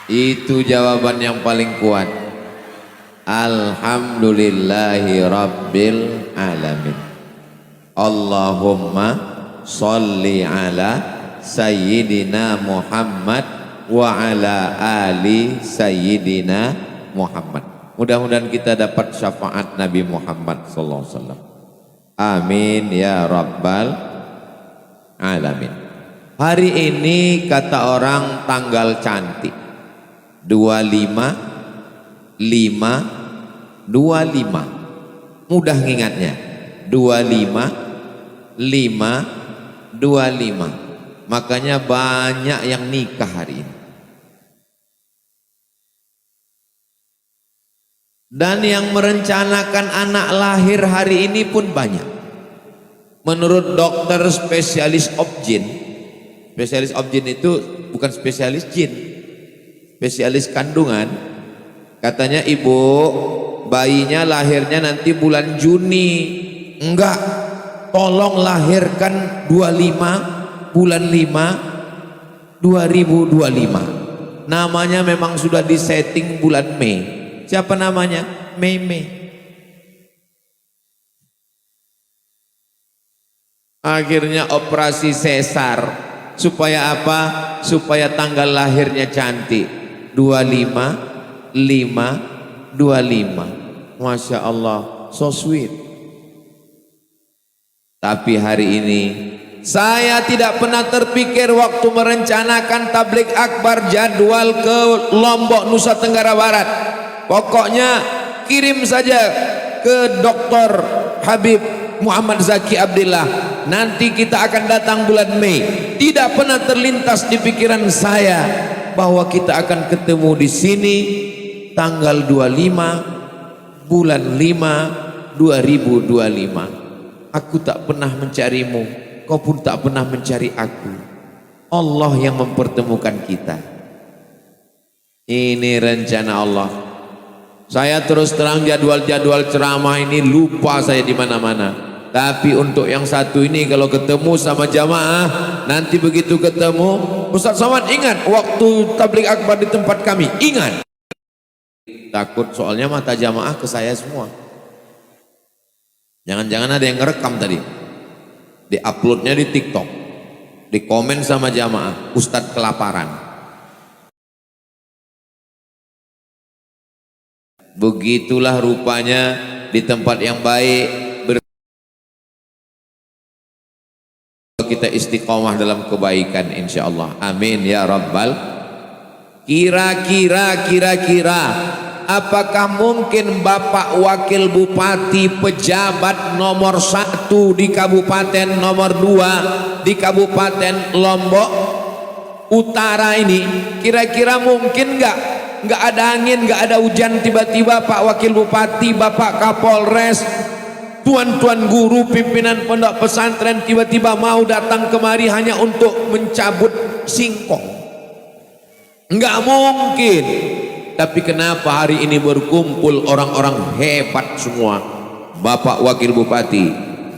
Itu jawaban yang paling kuat. Alhamdulillahi Rabbil Alamin. Allahumma sholli ala Sayyidina Muhammad wa ala ali Sayyidina Muhammad. Mudah-mudahan kita dapat syafaat Nabi Muhammad sallallahu alaihi wasallam. Amin ya Rabbal Alamin. Hari ini kata orang tanggal cantik 25 5 25. Mudah ngingatnya 25 5 25. Makanya banyak yang nikah hari ini. Dan yang merencanakan anak lahir hari ini pun banyak. Menurut dokter spesialis objin, spesialis objin itu bukan spesialis jin, spesialis kandungan. Katanya ibu, bayinya lahirnya nanti bulan Juni. Enggak, tolong lahirkan 25 bulan 5 2025. Namanya memang sudah disetting bulan Mei. Siapa namanya? Mei. Akhirnya operasi sesar. Supaya apa? Supaya tanggal lahirnya cantik. 25 5 25. Masya Allah, so sweet. Tapi hari ini saya tidak pernah terpikir waktu merencanakan tabligh akbar jadwal ke Lombok, Nusa Tenggara Barat. Pokoknya kirim saja ke Dr. Habib Muhammad Zaki Abdillah. Nanti kita akan datang bulan Mei. Tidak pernah terlintas di pikiran saya bahwa kita akan ketemu di sini tanggal 25 bulan 5 2025. Aku tak pernah mencarimu, kau pun tak pernah mencari aku. Allah yang mempertemukan kita. Ini rencana Allah. Saya terus terang jadwal-jadwal ceramah ini lupa saya di mana-mana. Tapi untuk yang satu ini kalau ketemu sama jamaah, nanti begitu ketemu, Ustaz Somad ingat waktu tabligh akbar di tempat kami, ingat. Takut soalnya mata jamaah ke saya semua. Jangan-jangan ada yang ngerekam tadi, di-uploadnya di TikTok, di komen sama jamaah, Ustadz kelaparan. Begitulah rupanya di tempat yang baik kita istiqomah dalam kebaikan insyaallah. Amin ya Rabbal. Kira-kira apakah mungkin Bapak Wakil Bupati pejabat nomor 1 di Kabupaten, nomor 2 di Kabupaten Lombok Utara ini, kira-kira mungkin nggak ada angin, nggak ada hujan, tiba-tiba Pak Wakil Bupati, Bapak Kapolres, tuan-tuan guru, pimpinan pondok pesantren tiba-tiba mau datang kemari hanya untuk mencabut singkong? Nggak mungkin. Tapi kenapa hari ini berkumpul orang-orang hebat semua? Bapak Wakil Bupati,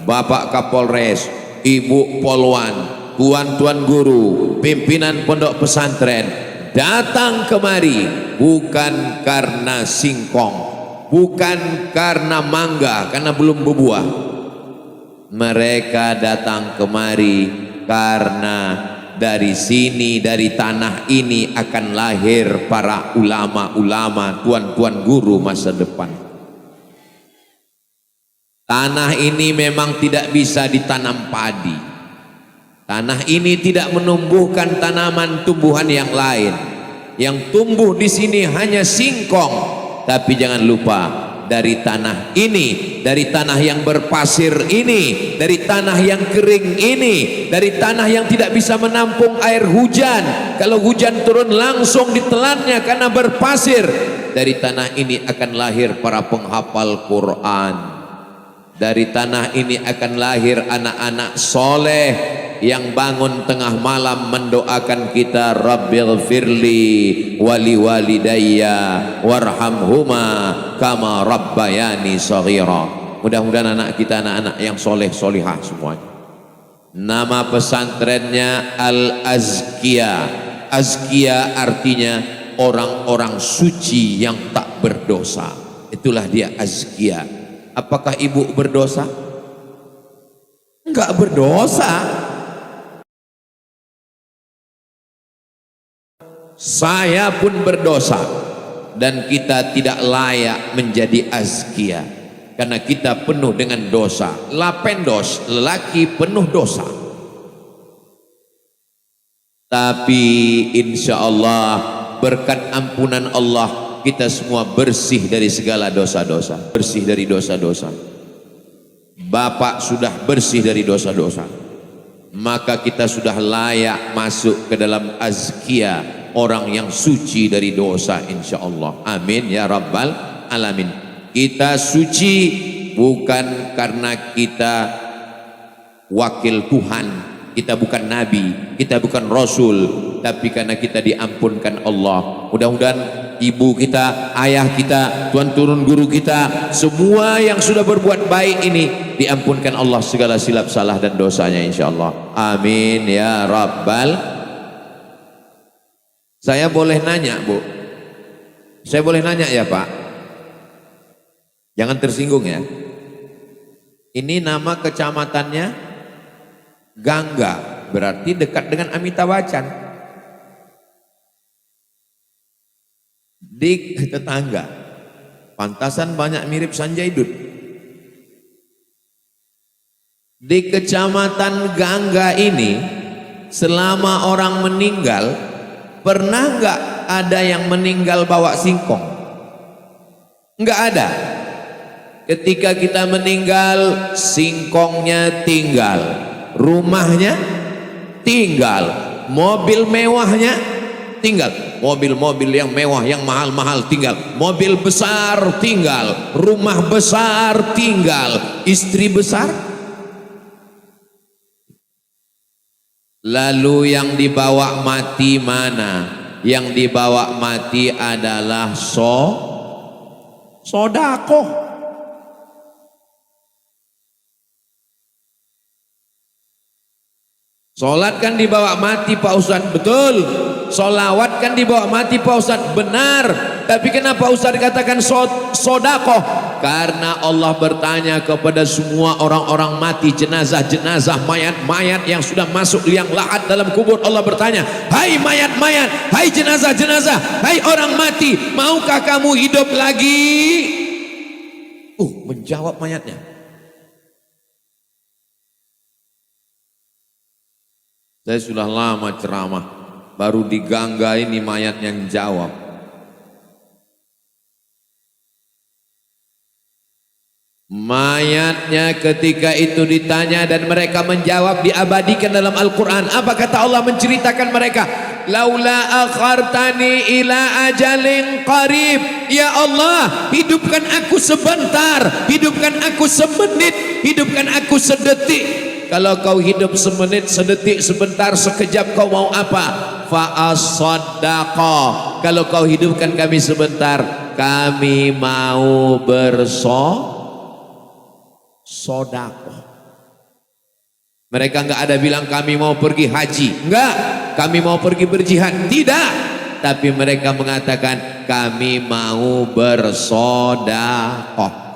Bapak Kapolres, Ibu Polwan, tuan-tuan guru, pimpinan pondok pesantren datang kemari bukan karena singkong, bukan karena mangga, karena belum berbuah. Mereka datang kemari karena dari sini, dari tanah ini akan lahir para ulama-ulama, tuan-tuan guru masa depan. Tanah ini memang tidak bisa ditanam padi. Tanah ini tidak menumbuhkan tanaman tumbuhan yang lain. Yang tumbuh di sini hanya singkong. Tapi jangan lupa, dari tanah ini, dari tanah yang berpasir ini, dari tanah yang kering ini, dari tanah yang tidak bisa menampung air hujan, kalau hujan turun langsung ditelannya karena berpasir, dari tanah ini akan lahir para penghafal Quran. Dari tanah ini akan lahir anak-anak soleh yang bangun tengah malam mendoakan kita, Rabbil firli wali walidayya warhamhuma kama rabbayani shaghira. Mudah-mudahan anak kita anak-anak yang soleh solihah semuanya. Nama pesantrennya Al Azkia. Azkia artinya orang-orang suci yang tak berdosa. Itulah dia azkia. Apakah ibu berdosa? Enggak berdosa. Saya pun berdosa, dan kita tidak layak menjadi azkia karena kita penuh dengan dosa. Lapendos, lelaki penuh dosa. Tapi insya Allah berkat ampunan Allah kita semua bersih dari segala dosa-dosa, bersih dari dosa-dosa. Bapak sudah bersih dari dosa-dosa, maka kita sudah layak masuk ke dalam azkia, orang yang suci dari dosa insya Allah. Amin ya rabbal alamin. Kita suci bukan karena kita wakil Tuhan, kita bukan nabi, kita bukan rasul, tapi karena kita diampunkan Allah. Mudah-mudahan ibu kita, ayah kita, tuan turun guru kita, semua yang sudah berbuat baik ini diampunkan Allah segala silap salah dan dosanya insya Allah. Amin ya rabbal. Saya boleh nanya, Bu? Saya boleh nanya ya, Pak? Jangan tersinggung ya. Ini nama kecamatannya Gangga, berarti dekat dengan Amitabh Bachchan. Di tetangga. Pantasan banyak mirip Sanjay Dutt. Di kecamatan Gangga ini, selama orang meninggal, pernah nggak ada yang meninggal bawa singkong? Nggak ada. Ketika kita meninggal, singkongnya tinggal, rumahnya tinggal, mobil mewahnya tinggal, mobil-mobil yang mewah yang mahal-mahal tinggal, mobil besar tinggal, rumah besar tinggal, istri besar. Lalu yang dibawa mati mana? Yang dibawa mati adalah sodakoh. Sholat kan dibawa mati Pak Ustadz, betul. Sholawat kan dibawa mati Pak Ustadz, benar. Tapi kenapa Ustadz katakan sodakoh? Karena Allah bertanya kepada semua orang-orang mati, jenazah-jenazah, mayat-mayat yang sudah masuk liang lahat dalam kubur. Allah bertanya, hai mayat-mayat, hai jenazah-jenazah, hai orang mati, maukah kamu hidup lagi? Menjawab mayatnya. Saya sudah lama ceramah, baru di Gangga ini mayat yang jawab. Mayatnya ketika itu ditanya dan mereka menjawab, diabadikan dalam Al-Quran. Apa kata Allah menceritakan mereka? Laula akhartani ila ajalin qarib. Ya Allah, hidupkan aku sebentar, hidupkan aku semenit, hidupkan aku sedetik. Kalau kau hidup semenit, sedetik, sebentar, sekejap, kau mau apa? Fa'as-saddaqa. Kalau kau hidupkan kami sebentar, kami mau bersodakoh. Mereka enggak ada bilang kami mau pergi haji, enggak. Kami mau pergi berjihad, tidak. Tapi mereka mengatakan kami mau bersodakoh.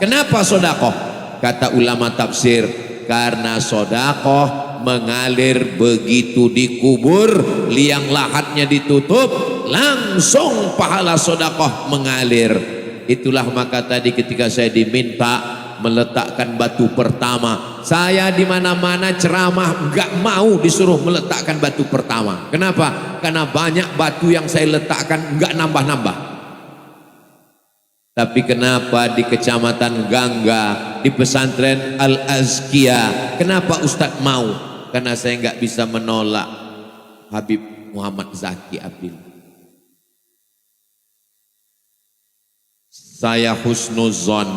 Kenapa sodakoh? Kata ulama tafsir, karena sodakoh mengalir begitu dikubur, liang lahatnya ditutup, langsung pahala sodakoh mengalir. Itulah maka tadi ketika saya diminta meletakkan batu pertama, saya di mana-mana ceramah nggak mau disuruh meletakkan batu pertama. Kenapa? Karena banyak batu yang saya letakkan nggak nambah-nambah. Tapi kenapa di kecamatan Gangga, di pesantren Al-Azkia, kenapa Ustadz mau? Karena saya nggak bisa menolak Habib Muhammad Zaki Abil. Saya husnuzon,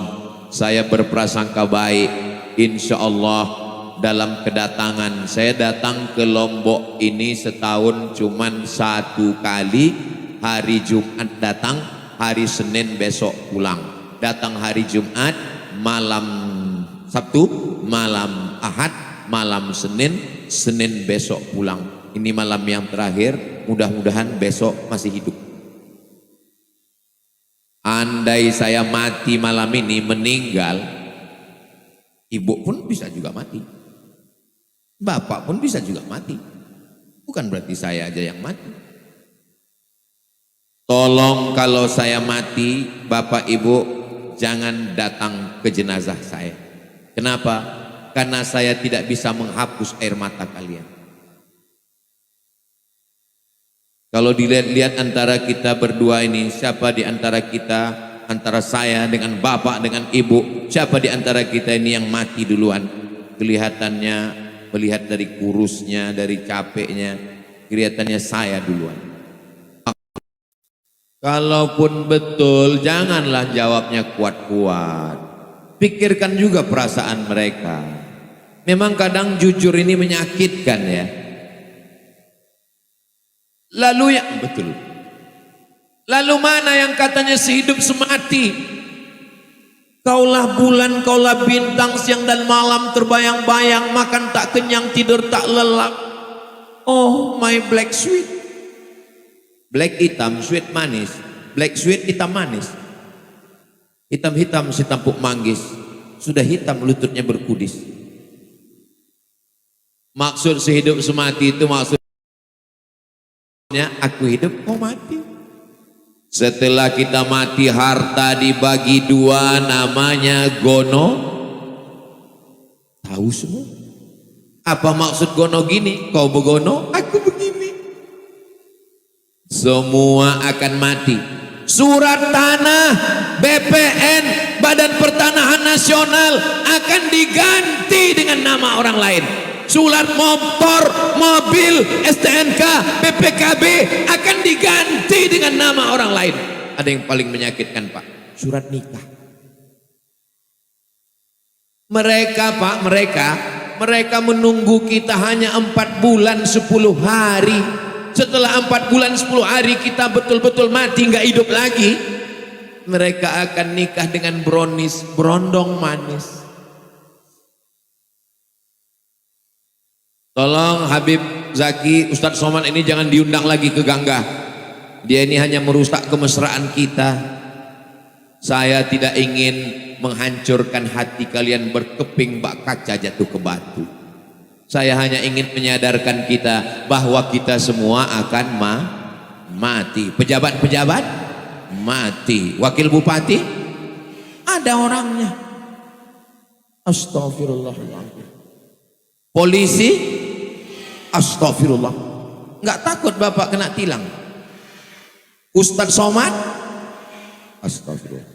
saya berprasangka baik, insya Allah dalam kedatangan. Saya datang ke Lombok ini setahun cuman 1 kali, hari Jumat datang, hari Senin besok pulang. Datang hari Jumat, malam Sabtu, malam Ahad, malam Senin, Senin besok pulang. Ini malam yang terakhir, mudah-mudahan besok masih hidup. andai saya mati malam ini, meninggal, ibu pun bisa juga mati, bapak pun bisa juga mati, bukan berarti saya aja yang mati. Tolong kalau saya mati, bapak ibu jangan datang ke jenazah saya. Kenapa? Karena saya tidak bisa menghapus air mata kalian. Kalau dilihat-lihat antara kita berdua ini, siapa di antara kita, antara saya dengan bapak dengan ibu, siapa di antara kita ini yang mati duluan? Kelihatannya, melihat dari kurusnya, dari capeknya, kelihatannya saya duluan. Kalaupun betul, janganlah jawabnya kuat-kuat. Pikirkan juga perasaan mereka. Memang kadang jujur ini menyakitkan ya. Lalu yang betul. Lalu mana yang katanya sehidup semati? Kaulah bulan, kaulah bintang, siang dan malam terbayang-bayang, makan tak kenyang, tidur tak lelap. Oh my black sweet. Black hitam, sweet manis. Black sweet hitam manis. Hitam-hitam si tampuk manggis. Sudah hitam lututnya berkudis. Maksud sehidup semati itu maksud aku hidup, kau mati. Setelah kita mati, harta dibagi dua, namanya gono. Tahu semua. Apa maksud gono gini? Kau begono, aku begini. Semua akan mati. Surat tanah, BPN, Badan Pertanahan Nasional akan diganti dengan nama orang lain. Surat motor, mobil, STNK, BPKB akan diganti dengan nama orang lain. Ada yang paling menyakitkan Pak, surat nikah. Mereka Pak, mereka menunggu kita hanya 4 bulan 10 hari. Setelah 4 bulan 10 hari kita betul-betul mati, nggak hidup lagi. Mereka akan nikah dengan brownies, berondong manis. Tolong Habib Zaki, Ustadz Somad ini jangan diundang lagi ke Gangga. Dia ini hanya merusak kemesraan kita. Saya tidak ingin menghancurkan hati kalian berkeping bak kaca jatuh ke batu. Saya hanya ingin menyadarkan kita bahwa kita semua akan mati. Pejabat-pejabat mati. Wakil bupati ada orangnya. Astagfirullahaladzim. Polisi, astagfirullah, nggak takut bapak kena tilang. Ustadz Somad, astagfirullah.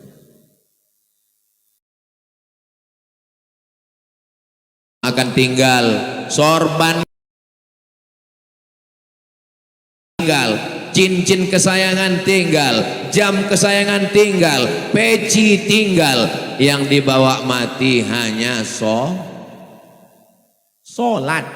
Akan tinggal sorban, tinggal cincin kesayangan, tinggal jam kesayangan, tinggal peci, tinggal. Yang dibawa mati hanya sholat.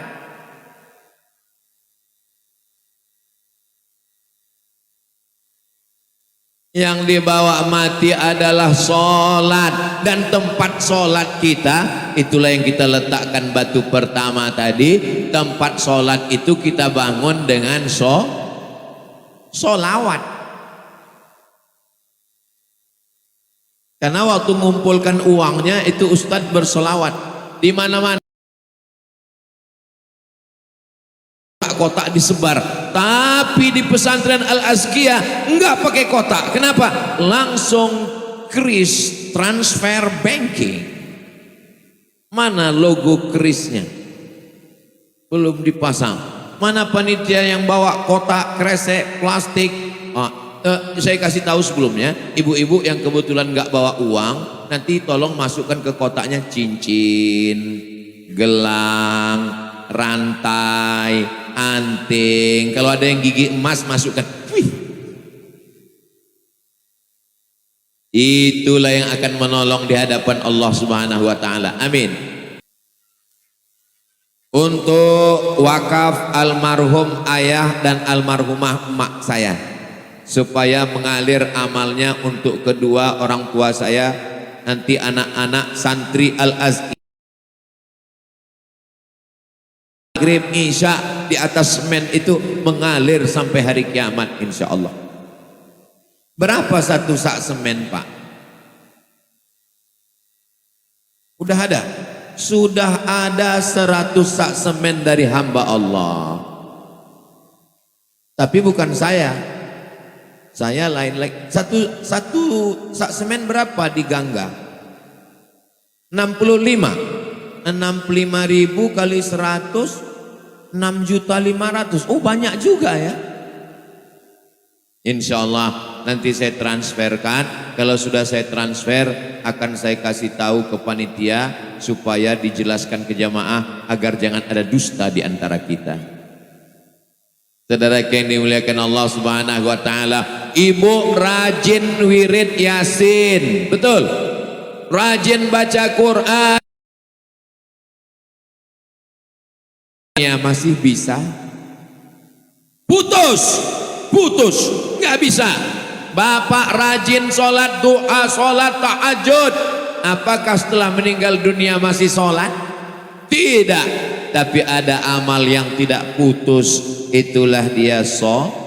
Yang dibawa mati adalah sholat. Dan tempat sholat kita, itulah yang kita letakkan batu pertama tadi. Tempat sholat itu kita bangun dengan sholawat. Karena waktu mengumpulkan uangnya itu Ustadz bersolawat. Di mana-mana kotak disebar, tapi di pesantren Al-Azkiyah enggak pakai kotak. Kenapa? Langsung kris transfer banking. Mana logo krisnya? Belum dipasang. Mana panitia yang bawa kotak kresek plastik? Saya kasih tahu sebelumnya, ibu-ibu yang kebetulan enggak bawa uang, nanti tolong masukkan ke kotaknya cincin, gelang, rantai, anting. Kalau ada yang gigi emas masukkan. Wih. Itulah yang akan menolong di hadapan Allah Subhanahu wa taala. Amin. Untuk wakaf almarhum ayah dan almarhumah emak saya, supaya mengalir amalnya untuk kedua orang tua saya, nanti anak-anak santri Al-Azki maghrib isya di atas semen itu mengalir sampai hari kiamat insya Allah. Berapa satu sak semen, Pak? Udah ada? Sudah ada 100 sak semen dari hamba Allah. Tapi bukan saya lain lagi. Satu sak semen berapa di Gangga? 65 ribu kali 100, 6.500.000. Oh banyak juga ya. Insya Allah nanti saya transferkan. Kalau sudah saya transfer akan saya kasih tahu ke panitia supaya dijelaskan ke jamaah agar jangan ada dusta di antara kita. Saudara yang dimuliakan Allah Subhanahu wa taala, ibu rajin wirid Yasin, betul? Rajin baca Quran. Ya masih bisa putus nggak bisa. Bapak rajin sholat doa, sholat tahajud, apakah setelah meninggal dunia masih sholat? Tidak, tapi ada amal yang tidak putus, itulah dia sedekah.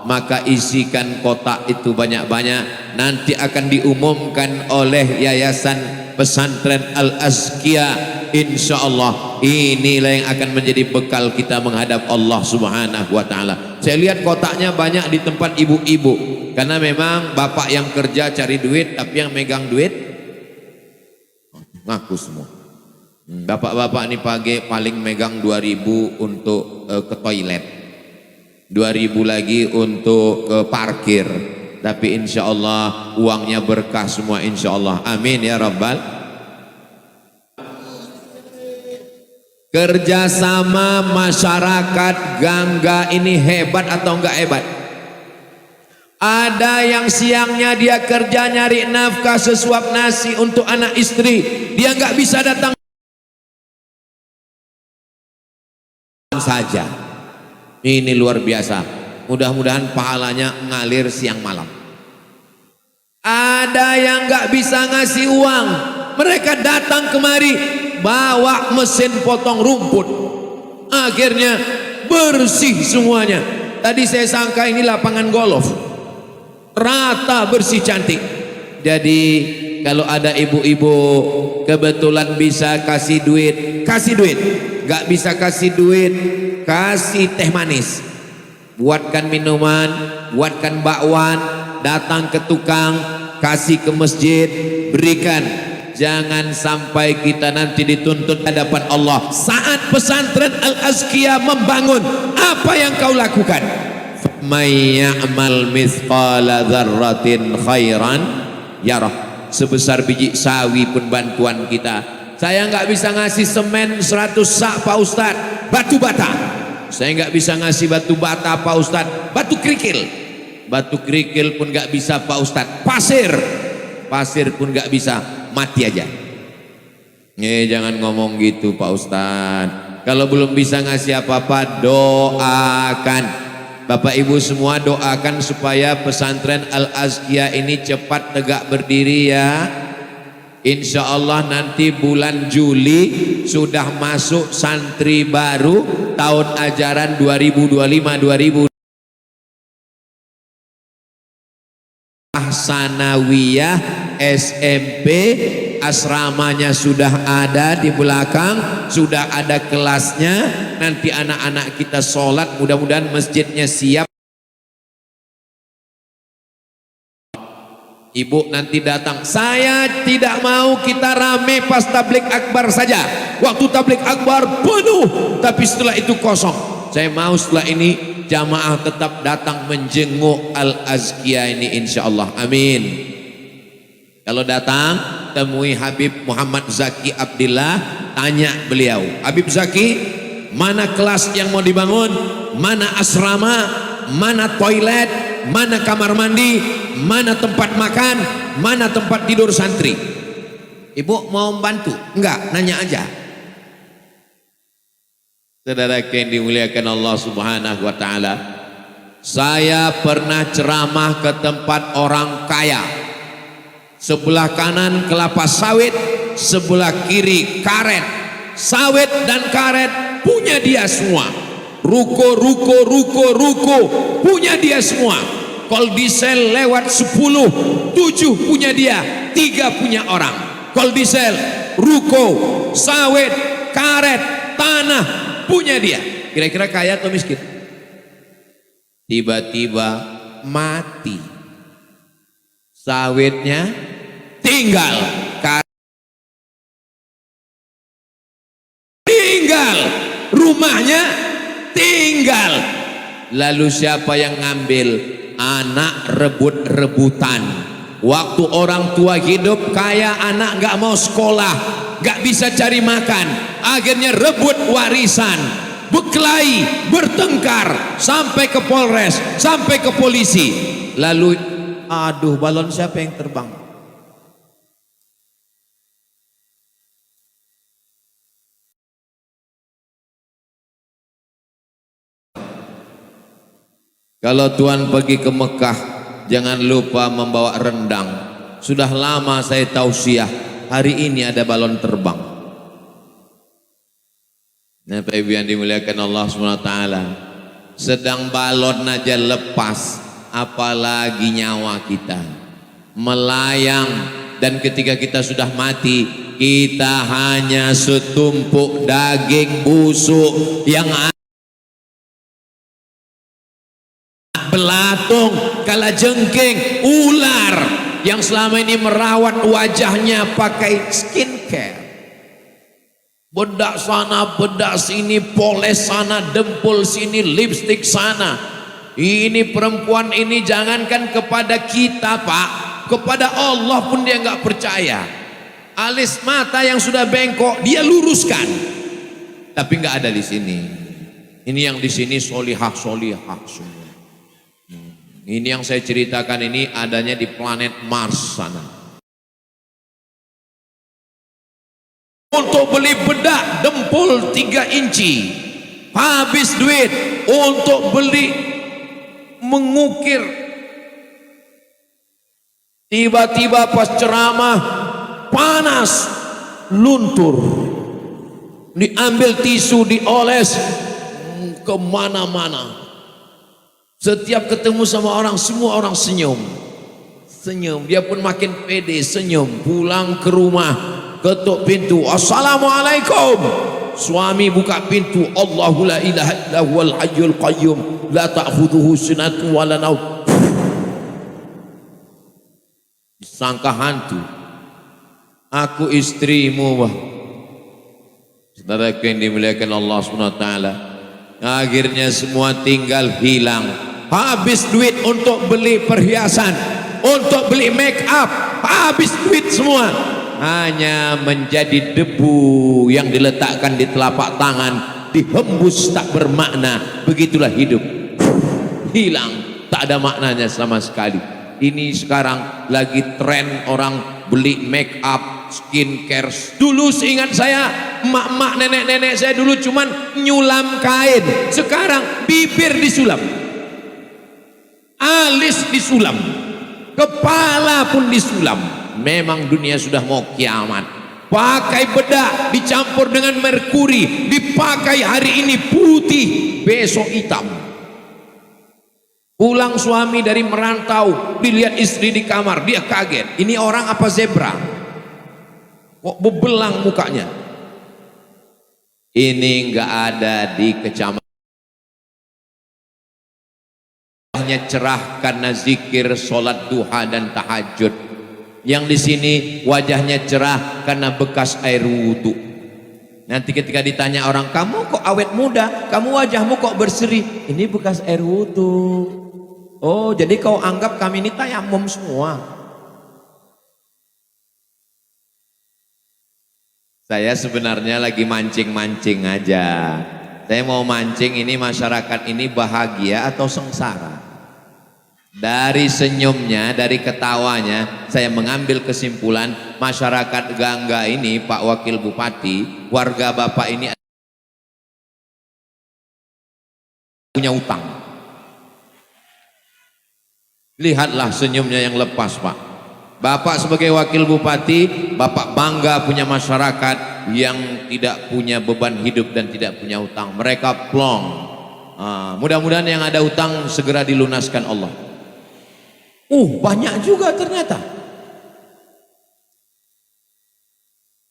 Maka isikan kotak itu banyak-banyak, nanti akan diumumkan oleh Yayasan Pesantren Al-Azkiyah. Insya Allah inilah yang akan menjadi bekal kita menghadap Allah Subhanahu wa ta'ala. Saya lihat kotaknya banyak di tempat ibu-ibu, karena memang bapak yang kerja cari duit, tapi yang megang duit ngaku semua. Bapak-bapak ini paling megang 2.000 untuk ke toilet, 2.000 lagi untuk ke parkir, tapi insya Allah uangnya berkah semua insya Allah. Amin ya rabbal. Kerjasama masyarakat Gangga ini hebat atau enggak hebat? Ada yang siangnya dia kerja nyari nafkah sesuap nasi untuk anak istri, dia enggak bisa datang saja. Ini luar biasa. Mudah-mudahan pahalanya ngalir siang malam. Ada yang enggak bisa ngasih uang, mereka datang kemari bawa mesin potong rumput, akhirnya bersih semuanya. Tadi saya sangka ini lapangan golf, rata bersih cantik. Jadi kalau ada ibu-ibu kebetulan bisa kasih duit, kasih duit. Gak bisa kasih duit, kasih teh manis, buatkan minuman, buatkan bakwan, datang ke tukang, kasih ke masjid, berikan. Jangan sampai kita nanti dituntut hadapan Allah saat pesantren Al-Azkiyah membangun. Apa yang kau lakukan? May ya'mal mithqala dzarratin khairan yarah. Sebesar biji sawi pun bantuan kita. Saya nggak bisa ngasih semen 100 sak Pak Ustadz, batu bata. Saya nggak bisa ngasih batu bata Pak Ustadz, batu kerikil pun nggak bisa Pak Ustadz, pasir pun nggak bisa, mati aja. Jangan ngomong gitu Pak Ustadz. Kalau belum bisa ngasih apa-apa, doakan. Bapak Ibu semua doakan supaya pesantren Al-Azkiyah ini cepat tegak berdiri ya. Insya Allah nanti bulan Juli sudah masuk santri baru tahun ajaran 2025-2026. Sanawiyah SMP, asramanya sudah ada di belakang, sudah ada kelasnya. Nanti anak-anak kita sholat, mudah-mudahan masjidnya siap. Ibu nanti datang, saya tidak mau kita rame pas tablik akbar saja. Waktu tablik akbar penuh, tapi setelah itu kosong. Saya mau setelah ini jamaah tetap datang menjenguk Al-Azkiyah ini insya Allah. Amin. Kalau datang temui Habib Muhammad Zaki Abdillah, tanya beliau, Habib Zaki, mana kelas yang mau dibangun, mana asrama, mana toilet, mana kamar mandi, mana tempat makan, mana tempat tidur santri. Ibu mau membantu? Enggak, nanya aja. Saudara yang dimuliakan Allah Subhanahu wa ta'ala, saya pernah ceramah ke tempat orang kaya. Sebelah kanan kelapa sawit, sebelah kiri karet. Sawit dan karet punya dia semua. ruko punya dia semua. Kol diesel lewat 10, 7 punya dia, 3 punya orang. Kol diesel, ruko, sawit, karet, tanah punya dia. Kira-kira kaya atau miskin? Tiba-tiba mati, sawitnya tinggal, tinggal, rumahnya tinggal. Lalu siapa yang ngambil? Anak rebut-rebutan. Waktu orang tua hidup kaya, anak gak mau sekolah, gak bisa cari makan, akhirnya rebut warisan, berkelahi, bertengkar, sampai ke Polres, sampai ke polisi. Lalu aduh, balon siapa yang terbang? Kalau Tuhan pergi ke Mekah, jangan lupa membawa rendang. Sudah lama saya tausiah, hari ini ada balon terbang. Nah, Pak Ibu yang dimuliakan Allah SWT, sedang balon aja lepas, apalagi nyawa kita melayang. Dan ketika kita sudah mati, kita hanya setumpuk daging busuk yang belatung, kalajengking, ular yang selama ini merawat wajahnya pakai skincare, bedak sana, bedak sini, poles sana, dempul sini, lipstik sana. Ini perempuan ini jangankan kepada kita Pak, kepada Allah pun dia nggak percaya. Alis mata yang sudah bengkok dia luruskan, tapi nggak ada di sini. Ini yang di sini solihah semua. Ini yang saya ceritakan ini adanya di planet Mars sana. Untuk beli bedak dempul 3 inci, habis duit. Untuk beli mengukir, tiba-tiba pas ceramah panas, luntur, diambil tisu, dioles kemana-mana. Setiap ketemu sama orang, semua orang senyum. Dia pun makin pede, senyum. Pulang ke rumah, ketuk pintu, assalamualaikum. Suami buka pintu, Allahu la ilaha illa huwal hayyul qayyum la ta'khudhuhu sinatun wa la naum. Disangka hantu. Aku istrimu, Wah. Saudaraku yang dimuliakan Allah SWT, akhirnya semua tinggal hilang. Habis duit untuk beli perhiasan, untuk beli make up, habis duit semua. Hanya menjadi debu yang diletakkan di telapak tangan, dihembus tak bermakna. Begitulah hidup, hilang, tak ada maknanya sama sekali. Ini sekarang lagi tren orang beli make up, skincare. Dulu seingat saya, emak-emak, nenek-nenek saya dulu cuman nyulam kain. Sekarang bibir disulam, alis disulam, kepala pun disulam. Memang dunia sudah mau kiamat. Pakai bedak dicampur dengan merkuri, dipakai hari ini putih, besok hitam. Pulang suami dari merantau, dilihat istri di kamar, dia kaget. Ini orang apa zebra? Kok bebelang mukanya? Ini enggak ada di kecamatan. Wajahnya cerah karena zikir, sholat duha dan tahajud. Yang di sini wajahnya cerah karena bekas air wudhu. Nanti ketika ditanya orang, kamu kok awet muda, kamu wajahmu kok berseri? Ini bekas air wudhu. Oh, jadi kau anggap kami ini tayamum semua? Saya sebenarnya lagi mancing-mancing aja. Saya mau mancing ini masyarakat ini bahagia atau sengsara. Dari senyumnya, dari ketawanya, saya mengambil kesimpulan masyarakat Gangga ini, Pak Wakil Bupati, warga Bapak ini punya utang. Lihatlah senyumnya yang lepas, Pak. Bapak sebagai Wakil Bupati, Bapak bangga punya masyarakat yang tidak punya beban hidup dan tidak punya utang. Mereka plong, Mudah-mudahan yang ada utang segera dilunaskan Allah. Banyak juga ternyata.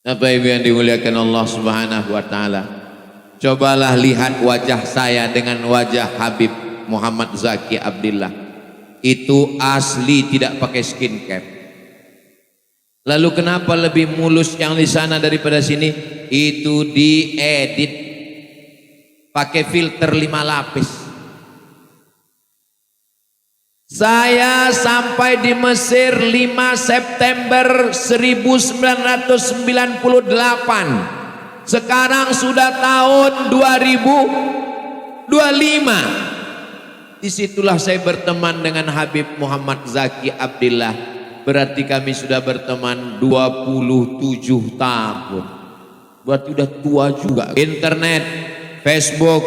Bapak Ibu yang dimuliakan Allah Subhanahu wa taala. Cobalah lihat wajah saya dengan wajah Habib Muhammad Zaki Abdillah. Itu asli tidak pakai skincare. Lalu kenapa lebih mulus yang di sana daripada sini? Itu diedit pakai filter 5 lapis. Saya sampai di Mesir 5 September 1998. Sekarang sudah tahun 2025. Disitulah saya berteman dengan Habib Muhammad Zaki Abdillah. Berarti kami sudah berteman 27 tahun. Berarti udah tua juga. Internet, Facebook,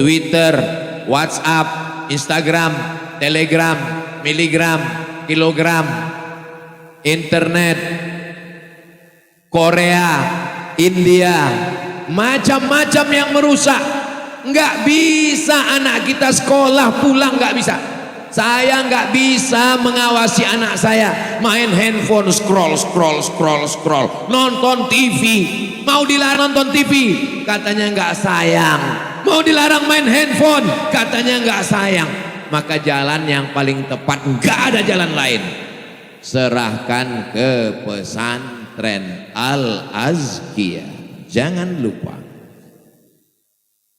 Twitter, WhatsApp, Instagram, Telegram, miligram, kilogram, internet, Korea, India, macam-macam yang merusak. Nggak bisa anak kita sekolah pulang, nggak bisa. Saya nggak bisa mengawasi anak saya main handphone, scroll, nonton TV. Mau dilarang nonton TV, katanya nggak sayang. Mau dilarang main handphone, katanya nggak sayang. Maka jalan yang paling tepat, nggak ada jalan lain. Serahkan ke pesantren Al-Azkiyah. Jangan lupa.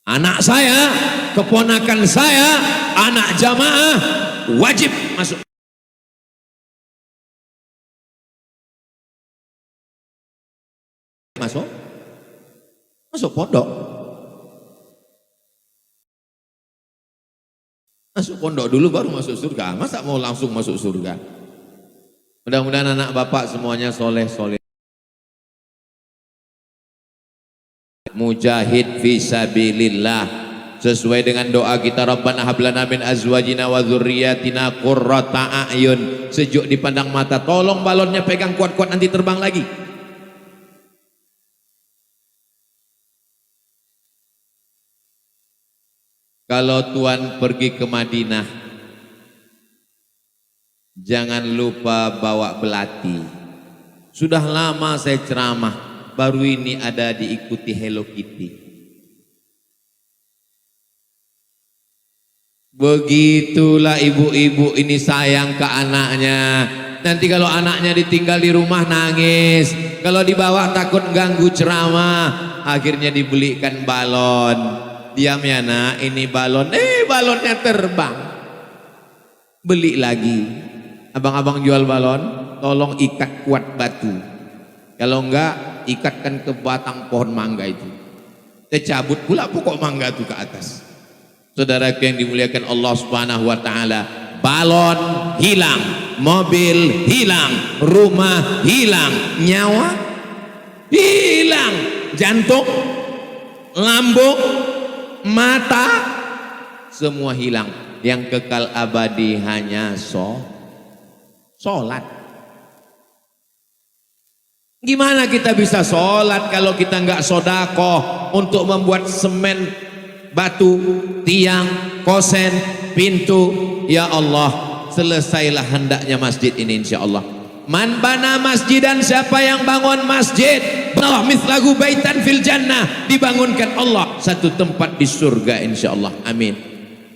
Anak saya, keponakan saya, anak jamaah wajib masuk. Masuk pondok. Masuk pondok dulu baru masuk surga. Masa mau langsung masuk surga? Mudah-mudahan anak bapak semuanya soleh. Mujahid fisabilillah sesuai dengan doa kita, Rabbana hablana min azwajina wa dzurriyyatina qurrata a'yun. Sejuk dipandang mata. Tolong balonnya pegang kuat-kuat, nanti terbang lagi. Kalau Tuan pergi ke Madinah, jangan lupa bawa belati. Sudah lama saya ceramah, baru ini ada diikuti Hello Kitty. Begitulah ibu-ibu ini sayang ke anaknya. Nanti kalau anaknya ditinggal di rumah nangis, kalau dibawa takut ganggu ceramah, akhirnya dibelikan balon. Diam ya nak, ini balon, balonnya terbang. Beli lagi. Abang-abang jual balon, tolong ikat kuat batu. Kalau enggak, ikatkan ke batang pohon mangga itu. Cabut pula pokok mangga itu ke atas. Saudara yang dimuliakan Allah Subhanahu wa taala, balon hilang, mobil hilang, rumah hilang, nyawa hilang, jantung, lambung, mata, semua hilang. Yang kekal abadi hanya sholat. Gimana kita bisa sholat kalau kita nggak sodakoh untuk membuat semen, batu, tiang, kosen, pintu? Ya Allah, selesailah hendaknya masjid ini insya Allah. Man bana masjidan, siapa yang bangun masjid, Allah mislahu baitan fil jannah, dibangunkan Allah satu tempat di surga insya Allah. Amin.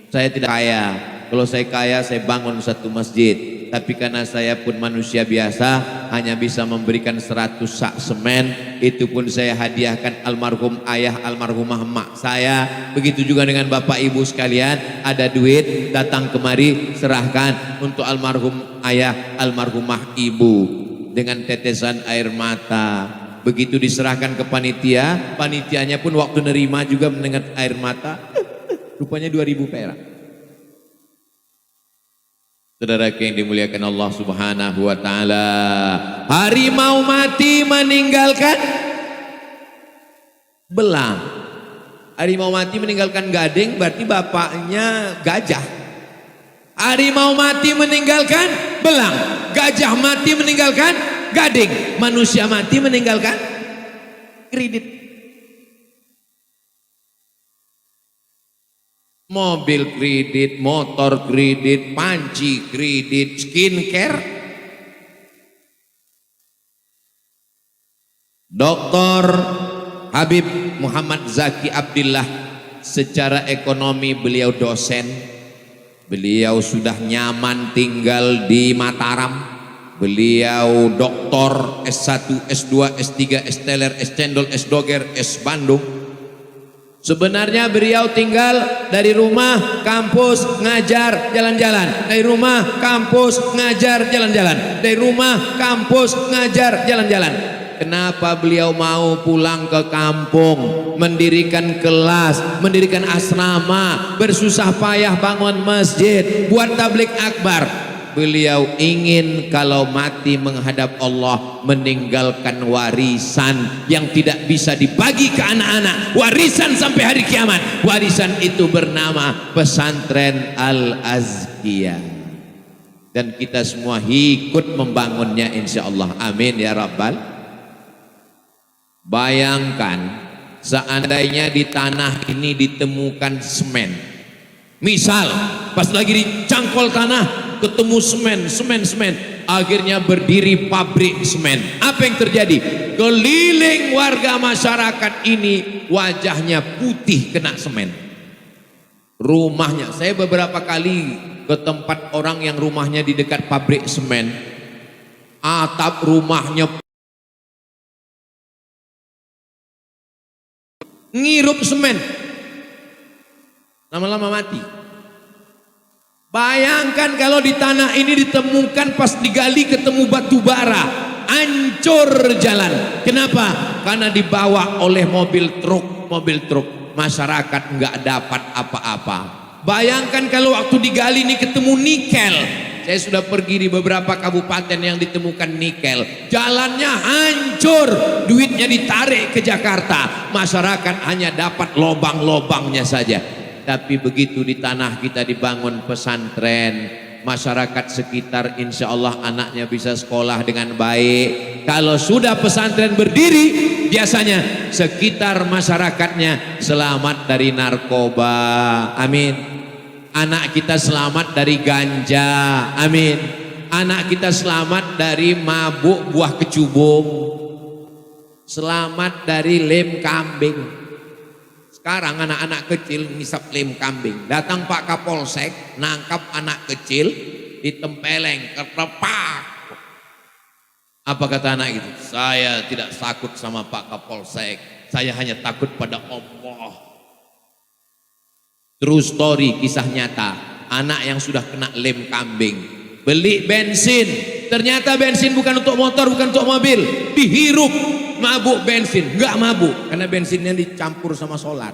Saya tidak kaya. Kalau saya kaya, saya bangun satu masjid. Tapi karena saya pun manusia biasa, hanya bisa memberikan 100 sak semen. Itu pun saya hadiahkan almarhum ayah, almarhumah emak saya. Begitu juga dengan bapak ibu sekalian. Ada duit, datang kemari, serahkan untuk almarhum ayah, almarhumah ibu. Dengan tetesan air mata. Begitu diserahkan ke panitia, panitianya pun waktu nerima juga mendengar air mata. Rupanya 2.000 perak. Saudara yang dimuliakan Allah Subhanahu wa taala, harimau mati meninggalkan belang. Harimau mati meninggalkan gading, berarti bapaknya gajah. Harimau mati meninggalkan belang, gajah mati meninggalkan gading, manusia mati meninggalkan kredit. mobil kredit, motor kredit, panci kredit, skincare. Dr. Habib Muhammad Zaki Abdillah, secara ekonomi beliau dosen, beliau sudah nyaman tinggal di Mataram, beliau doktor S1, S2, S3, S teler, S cendol, S doger, S Bandung. Sebenarnya beliau tinggal dari rumah kampus ngajar jalan-jalan, dari rumah kampus ngajar jalan-jalan, dari rumah kampus ngajar jalan-jalan. Kenapa beliau mau pulang ke kampung, mendirikan kelas, mendirikan asrama, bersusah payah bangun masjid, buat tablik akbar? Beliau ingin kalau mati menghadap Allah meninggalkan warisan yang tidak bisa dibagi ke anak-anak, warisan sampai hari kiamat. Warisan itu bernama pesantren Al-Azkiyah, dan kita semua ikut membangunnya insyaallah. Amin ya rabbal. Bayangkan seandainya di tanah ini ditemukan semen, misal pas lagi dicangkol tanah ketemu semen, akhirnya berdiri pabrik semen. Apa yang terjadi? Keliling warga masyarakat ini wajahnya putih kena semen. Rumahnya, saya beberapa kali ke tempat orang yang rumahnya di dekat pabrik semen, atap rumahnya ngirup semen, lama-lama mati. Bayangkan kalau di tanah ini ditemukan pas digali ketemu batu bara, hancur jalan. Kenapa? Karena dibawa oleh mobil truk, masyarakat nggak dapat apa-apa. Bayangkan kalau waktu digali ini ketemu nikel. Saya sudah pergi di beberapa kabupaten yang ditemukan nikel, jalannya hancur, duitnya ditarik ke Jakarta, masyarakat hanya dapat lobang-lobangnya saja. Tapi begitu di tanah kita dibangun pesantren, masyarakat sekitar insya Allah anaknya bisa sekolah dengan baik. Kalau sudah pesantren berdiri, biasanya sekitar masyarakatnya selamat dari narkoba, amin. Anak kita selamat dari ganja, amin. Anak kita selamat dari mabuk buah kecubung, selamat dari lem kambing. Sekarang anak-anak kecil ngisap lem kambing. Datang Pak Kapolsek, nangkap anak kecil, ditempeleng, ketepak. Apa kata anak itu? Saya tidak takut sama Pak Kapolsek, saya hanya takut pada Allah. True story, kisah nyata. Anak yang sudah kena lem kambing, beli bensin, ternyata bensin bukan untuk motor, bukan untuk mobil, dihirup. Mabuk bensin, enggak mabuk karena bensinnya dicampur sama solar.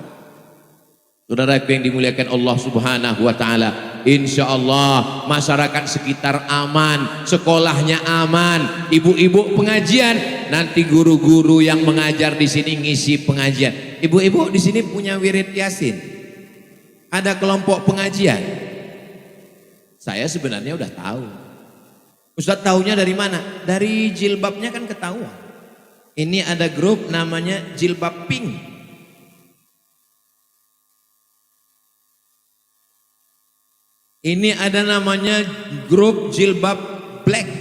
Saudara yang dimuliakan Allah Subhanahu wa taala, insya Allah masyarakat sekitar aman, sekolahnya aman, ibu-ibu pengajian, nanti guru-guru yang mengajar di sini ngisi pengajian. Ibu-ibu di sini punya wirid Yasin, ada kelompok pengajian. Saya sebenarnya udah tahu. Ustadz tahunya dari mana? Dari jilbabnya kan ketahuan. Ini ada grup namanya Jilbab Pink. Ini ada namanya grup Jilbab Black.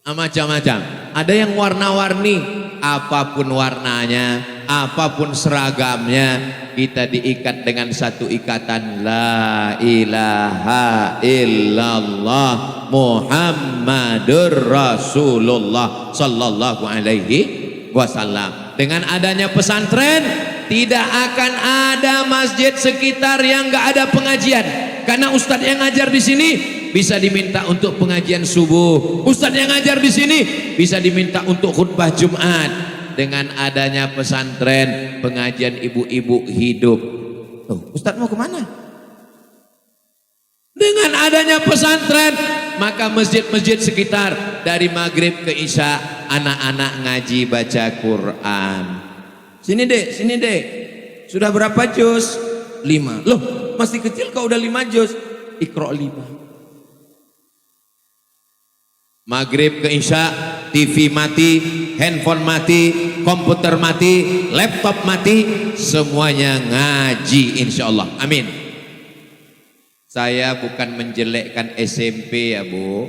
Macam-macam. Ada yang warna-warni, apapun warnanya, apapun seragamnya, kita diikat dengan satu ikatan la ilaha illallah Muhammadur Rasulullah sallallahu alaihi wasallam. Dengan adanya pesantren, tidak akan ada masjid sekitar yang nggak ada pengajian, karena ustadz yang ngajar di sini bisa diminta untuk pengajian subuh, ustadz yang ngajar di sini bisa diminta untuk khutbah Jumat. Dengan adanya pesantren, pengajian ibu-ibu hidup. Tuh, ustadz mau kemana? Dengan adanya pesantren, maka masjid-masjid sekitar dari maghrib ke isya anak-anak ngaji baca Quran. Sini dek, sudah berapa juz? 5. Loh, masih kecil kau udah 5 juz. Iqra 5. Maghrib ke isya, TV mati, handphone mati, komputer mati, laptop mati, semuanya ngaji insyaallah. Amin. Saya bukan menjelekkan SMP ya Bu,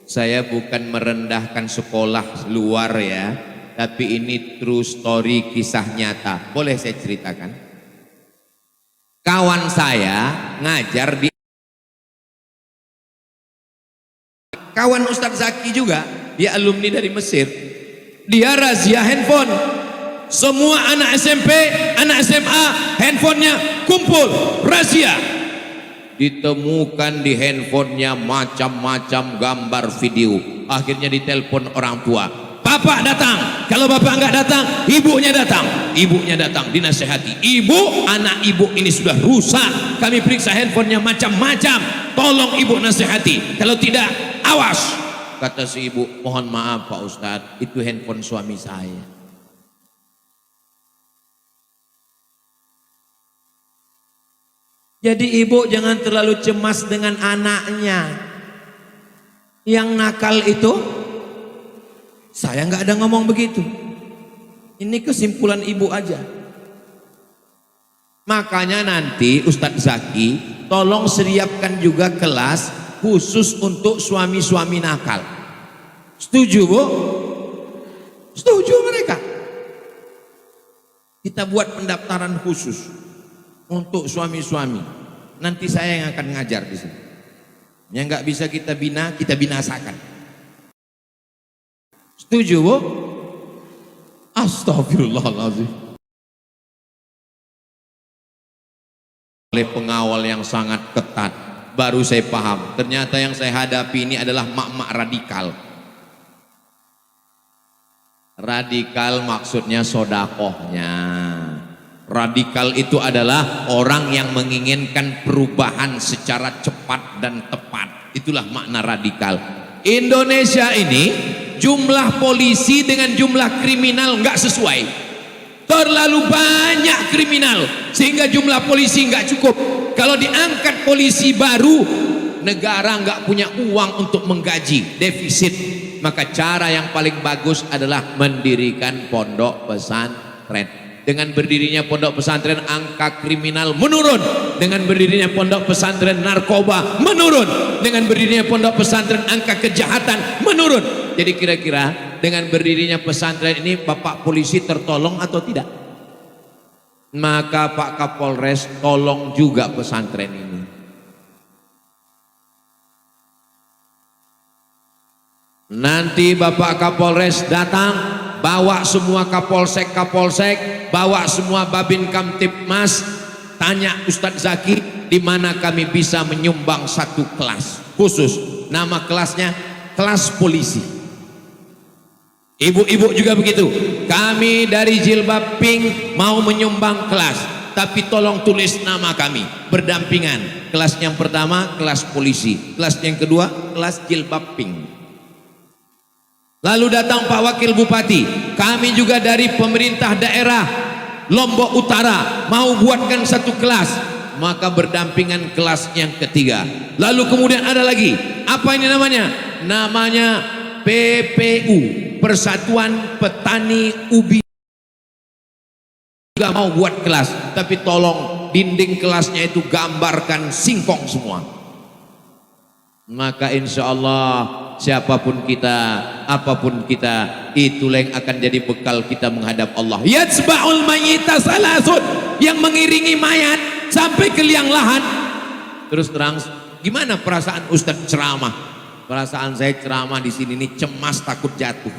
saya bukan merendahkan sekolah luar ya, tapi ini true story, kisah nyata. Boleh saya ceritakan? Kawan saya ngajar di, kawan Ustadz Zaki juga, dia alumni dari Mesir. Dia razia handphone. Semua anak SMP, anak SMA, handphonenya kumpul, razia. Ditemukan di handphonenya macam-macam gambar video. Akhirnya ditelepon orang tua. Bapak datang. Kalau bapak enggak datang, ibunya datang. Ibunya datang, dinasehati. Ibu, anak ibu ini sudah rusak. Kami periksa handphonenya macam-macam. Tolong ibu nasehati. Kalau tidak, awas. Kata si ibu, mohon maaf Pak Ustadz, itu handphone suami saya. Jadi ibu jangan terlalu cemas dengan anaknya. Yang nakal itu, saya nggak ada ngomong begitu. Ini kesimpulan ibu aja. Makanya nanti Ustadz Zaki, tolong sediakan juga kelas khusus untuk suami-suami nakal. Setuju Bu? Setuju mereka? Kita buat pendaftaran khusus untuk suami-suami. Nanti saya yang akan ngajar di sini. Yang nggak bisa kita bina, kita binasakan. Setuju Bu? Astagfirullahaladzim. Oleh pengawal yang sangat ketat, baru saya paham. Ternyata yang saya hadapi ini adalah mak-mak radikal. Radikal maksudnya sodakohnya. Radikal itu adalah orang yang menginginkan perubahan secara cepat dan tepat. Itulah makna radikal. Indonesia ini jumlah polisi dengan jumlah kriminal nggak sesuai. Terlalu banyak kriminal sehingga jumlah polisi nggak cukup. Kalau diangkat polisi baru, negara nggak punya uang untuk menggaji, defisit. Maka cara yang paling bagus adalah mendirikan pondok pesantren. Dengan berdirinya pondok pesantren, angka kriminal menurun. Dengan berdirinya pondok pesantren, narkoba menurun. Dengan berdirinya pondok pesantren, angka kejahatan menurun. Jadi kira-kira dengan berdirinya pesantren ini Bapak polisi tertolong atau tidak? Maka Pak Kapolres tolong juga pesantren ini. Nanti Bapak Kapolres datang, bawa semua kapolsek, bawa semua babin kamtipmas, tanya Ustadz Zaki di mana kami bisa menyumbang satu kelas khusus. Nama kelasnya kelas polisi. Ibu-ibu juga begitu. Kami dari Jilbab Pink mau menyumbang kelas, tapi tolong tulis nama kami berdampingan. Kelas yang pertama kelas polisi, kelas yang kedua kelas Jilbab Pink. Lalu datang Pak Wakil Bupati, kami juga dari pemerintah daerah Lombok Utara mau buatkan satu kelas, maka berdampingan kelas yang ketiga. Lalu kemudian ada lagi, apa ini namanya? Namanya PPU, Persatuan Petani Ubi, juga mau buat kelas, tapi tolong dinding kelasnya itu gambarkan singkong semua. Maka insya Allah siapapun kita, apapun kita, itulah yang akan jadi bekal kita menghadap Allah. Yatsba'ul mayyita salasun, yang mengiringi mayat sampai ke liang lahat. Terus terang, gimana perasaan Ustadz ceramah? Perasaan saya ceramah di sini ini cemas, takut jatuh.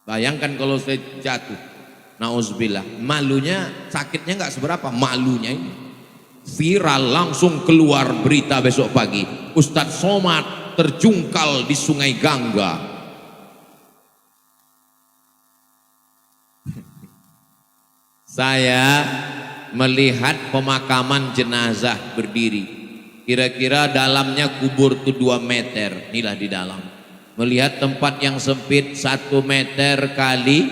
Bayangkan kalau saya jatuh, nauzubillah, malunya, sakitnya nggak seberapa, malunya ini viral, langsung keluar berita besok pagi, Ustadz Somad terjungkal di Sungai Gangga. Saya melihat pemakaman jenazah berdiri, kira-kira dalamnya kubur itu 2 meter, inilah di dalam. Melihat tempat yang sempit 1 meter kali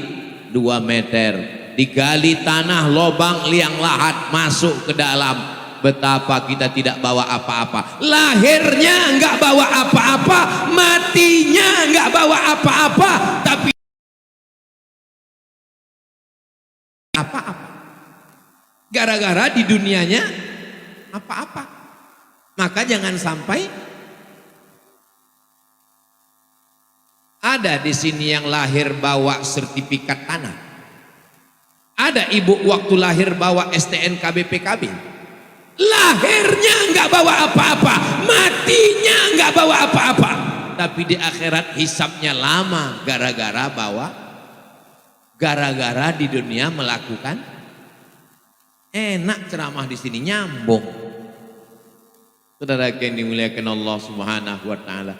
2 meter, digali tanah, lobang liang lahat, masuk ke dalam. Betapa kita tidak bawa apa-apa. Lahirnya nggak bawa apa-apa, matinya nggak bawa apa-apa, tapi apa-apa. Gara-gara di dunianya apa-apa. Maka jangan sampai ada di sini yang lahir bawa sertifikat tanah. Ada ibu waktu lahir bawa STNK BPKB. Lahirnya nggak bawa apa-apa, matinya nggak bawa apa-apa. Tapi di akhirat hisabnya lama gara-gara di dunia melakukan enak ceramah di sini nyambung. Saudara yang dimuliakan Allah Subhanahu wa taala.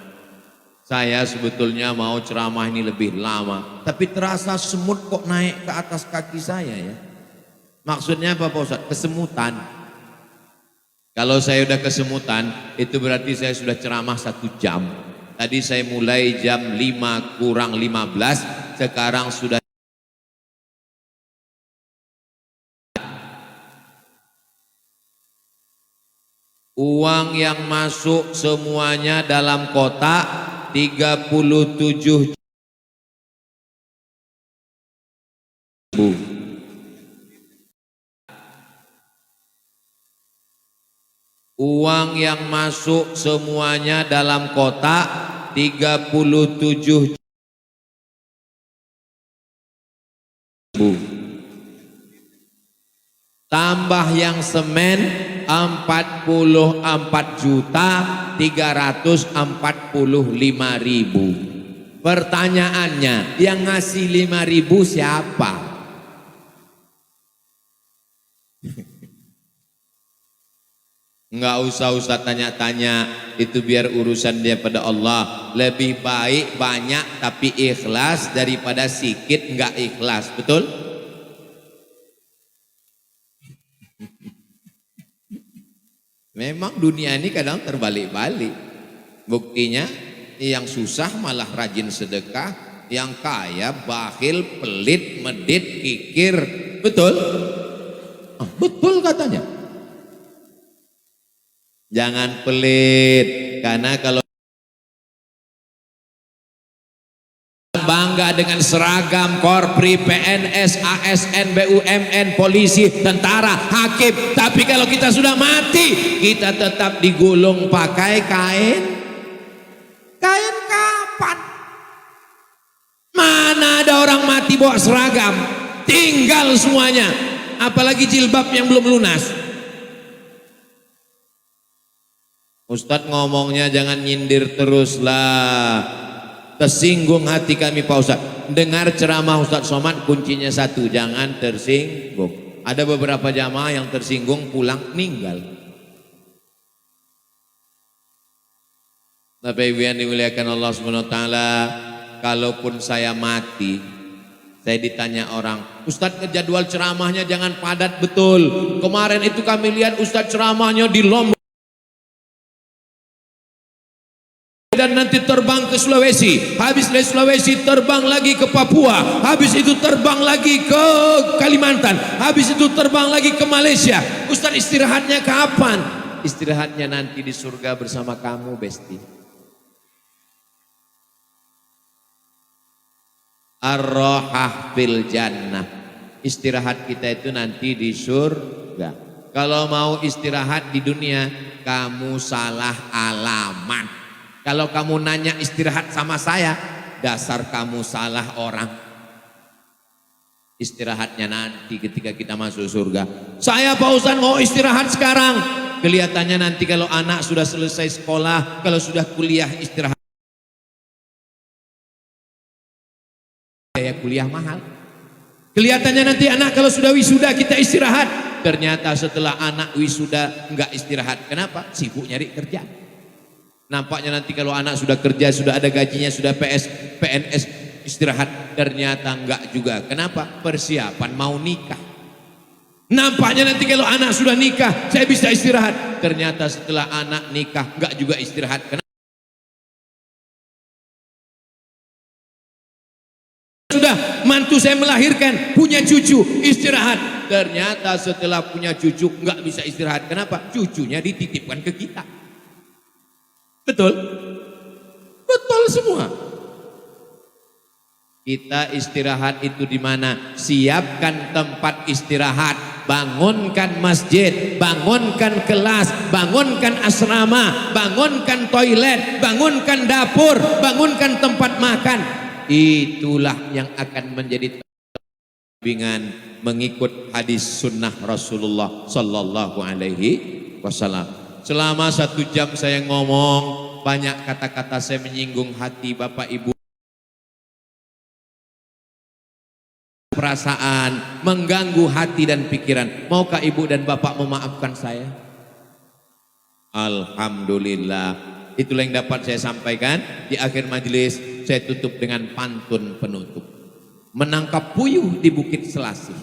Saya sebetulnya mau ceramah ini lebih lama, tapi terasa semut kok naik ke atas kaki saya ya. Maksudnya apa Pak Ustadz? Kesemutan. Kalau saya udah kesemutan, itu berarti saya sudah ceramah 1 jam. Tadi saya mulai jam 5 kurang 15, sekarang sudah uang yang masuk semuanya dalam kotak 37.000. Uang yang masuk semuanya dalam kotak 37.000. Tambah yang semen 44.345.000. Pertanyaannya, yang ngasih 5.000 siapa? Enggak usah Ustaz tanya-tanya, itu biar urusan dia pada Allah. Lebih baik banyak tapi ikhlas daripada sikit enggak ikhlas, betul? Memang dunia ini kadang terbalik-balik. Buktinya yang susah malah rajin sedekah, yang kaya bakhil, pelit, medit, kikir. Betul? Betul katanya. Jangan pelit, karena kalau bangga dengan seragam Korpri, PNS, ASN, BUMN, polisi, tentara, hakim, tapi kalau kita sudah mati, kita tetap digulung pakai kain. Kain kapan? Mana ada orang mati bawa seragam? Tinggal semuanya, apalagi jilbab yang belum lunas. Ustadz ngomongnya jangan nyindir terus lah, tersinggung hati kami Pak Ustadz. Dengar ceramah Ustadz Somad kuncinya satu, jangan tersinggung. Ada beberapa jamaah yang tersinggung pulang meninggal. Bapak Ibu yang dimuliakan Allah Subhanahu wa taala, kalaupun saya mati, saya ditanya orang, Ustadz jadwal ceramahnya jangan padat. Betul, kemarin itu kami lihat Ustadz ceramahnya di Lombok dan nanti terbang ke Sulawesi, habis dari Sulawesi terbang lagi ke Papua, habis itu terbang lagi ke Kalimantan, habis itu terbang lagi ke Malaysia. Ustadz istirahatnya kapan? Istirahatnya nanti di surga bersama kamu Besti. Ar-rohah fil jannah. Istirahat kita itu nanti di surga. Kalau mau istirahat di dunia, kamu salah alamat. Kalau kamu nanya istirahat sama saya, dasar kamu salah orang. Istirahatnya nanti ketika kita masuk surga. Saya Pak Ustadz mau istirahat sekarang. Kelihatannya nanti kalau anak sudah selesai sekolah, kalau sudah kuliah istirahat. Biaya kuliah mahal. Kelihatannya nanti anak kalau sudah wisuda kita istirahat. Ternyata setelah anak wisuda enggak istirahat. Kenapa? Sibuk nyari kerja. Nampaknya nanti kalau anak sudah kerja, sudah ada gajinya, sudah PNS istirahat. Ternyata enggak juga. Kenapa? Persiapan mau nikah. Nampaknya nanti kalau anak sudah nikah, saya bisa istirahat. Ternyata setelah anak nikah enggak juga istirahat. Kenapa? Sudah mantu saya melahirkan, punya cucu, istirahat. Ternyata setelah punya cucu enggak bisa istirahat. Kenapa? Cucunya dititipkan ke kita. Betul? Betul semua. Kita istirahat itu di mana? Siapkan tempat istirahat. bangunkan masjid, bangunkan kelas, bangunkan asrama, bangunkan toilet, bangunkan dapur, bangunkan tempat makan. Itulah yang akan menjadi bimbingan mengikut hadis sunnah Rasulullah sallallahu alaihi wasallam. Selama 1 jam saya ngomong, banyak kata-kata saya menyinggung hati Bapak Ibu, perasaan, mengganggu hati dan pikiran. Maukah Ibu dan Bapak memaafkan saya? Alhamdulillah. Itulah yang dapat saya sampaikan. Di akhir majelis saya tutup dengan pantun penutup. Menangkap puyuh di Bukit Selasih,